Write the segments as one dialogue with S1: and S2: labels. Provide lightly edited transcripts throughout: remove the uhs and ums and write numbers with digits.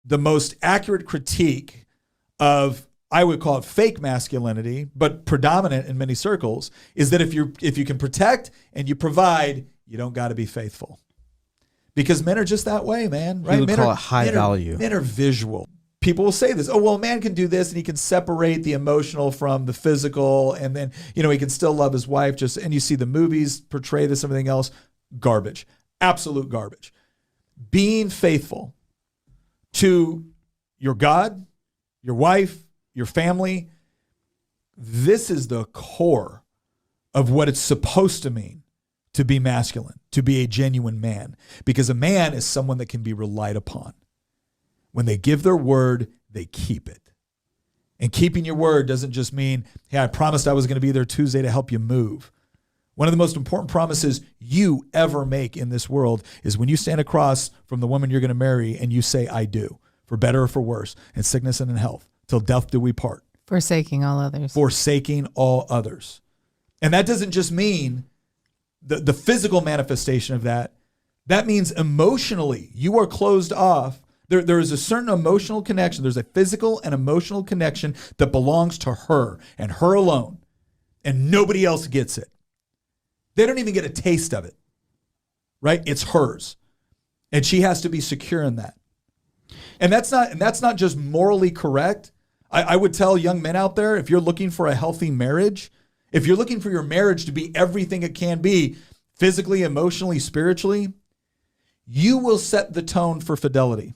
S1: the most accurate critique of, I would call it fake masculinity, but predominant in many circles, is that if you can protect and you provide, you don't got to be faithful. Because men are just that way, man. Right?
S2: You would call it high value.
S1: Men are visual. People will say this, oh, well, a man can do this and he can separate the emotional from the physical, and then, he can still love his wife. And you see the movies portray this, everything else. Garbage. Absolute garbage. Being faithful to your God, your wife, your family, this is the core of what it's supposed to mean to be masculine, to be a genuine man. Because a man is someone that can be relied upon. When they give their word, they keep it. And keeping your word doesn't just mean, hey, I promised I was going to be there Tuesday to help you move. One of the most important promises you ever make in this world is when you stand across from the woman you're going to marry and you say, I do, for better or for worse, in sickness and in health, till death do we part.
S3: Forsaking all others.
S1: Forsaking all others. And that doesn't just mean the physical manifestation of that. That means emotionally, you are closed off. There is a certain emotional connection. There's a physical and emotional connection that belongs to her and her alone. And nobody else gets it. They don't even get a taste of it, right? It's hers. And she has to be secure in that. And that's not just morally correct. I would tell young men out there, if you're looking for a healthy marriage, if you're looking for your marriage to be everything it can be, physically, emotionally, spiritually, you will set the tone for fidelity.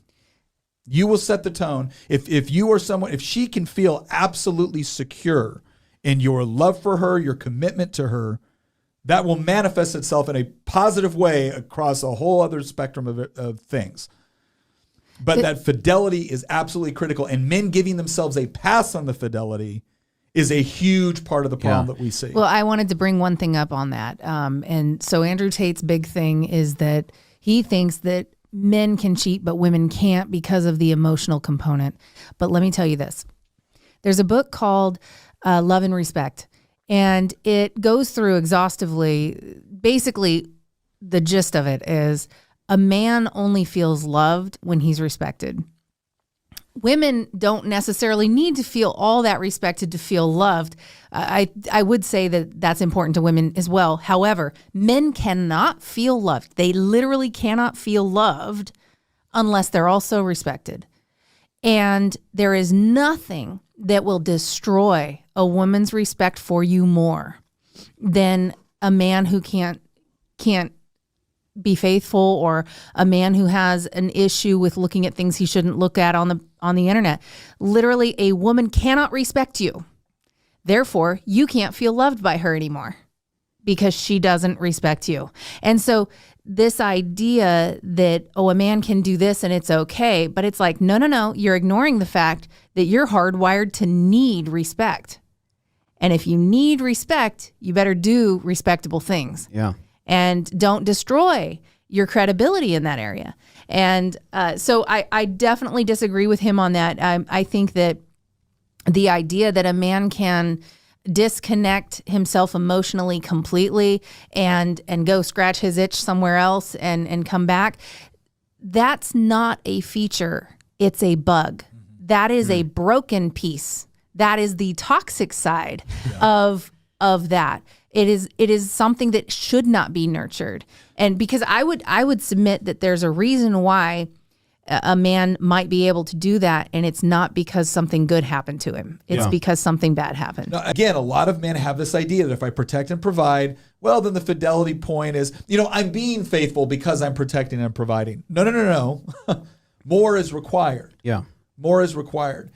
S1: You will set the tone. If you are someone, if she can feel absolutely secure in your love for her, your commitment to her, that will manifest itself in a positive way across a whole other spectrum of things. But that fidelity is absolutely critical. And men giving themselves a pass on the fidelity is a huge part of the problem that we see.
S3: Well, I wanted to bring one thing up on that. And so Andrew Tate's big thing is that he thinks that men can cheat, but women can't because of the emotional component. But let me tell you this. There's a book called Love and Respect, and it goes through exhaustively. Basically, the gist of it is a man only feels loved when he's respected. Women don't necessarily need to feel all that respected to feel loved. I would say that that's important to women as well. However, men cannot feel loved. They literally cannot feel loved unless they're also respected. And there is nothing that will destroy a woman's respect for you more than a man who can't be faithful, or a man who has an issue with looking at things he shouldn't look at on the internet. Literally, a woman cannot respect you. Therefore, you can't feel loved by her anymore because she doesn't respect you. And so this idea that, a man can do this and it's okay, but it's like, no, you're ignoring the fact that you're hardwired to need respect. And if you need respect, you better do respectable things.
S2: Yeah.
S3: And don't destroy your credibility in that area. And so I definitely disagree with him on that. I think that the idea that a man can disconnect himself emotionally completely and go scratch his itch somewhere else and come back, that's not a feature. It's a bug. That is a broken piece. That is the toxic side of that. It is something that should not be nurtured. And because I would submit that there's a reason why a man might be able to do that, and it's not because something good happened to him. It's because something bad happened.
S1: Now, again, a lot of men have this idea that if I protect and provide, well, then the fidelity point is, I'm being faithful because I'm protecting and providing. No. More is required.
S2: Yeah.
S1: More is required.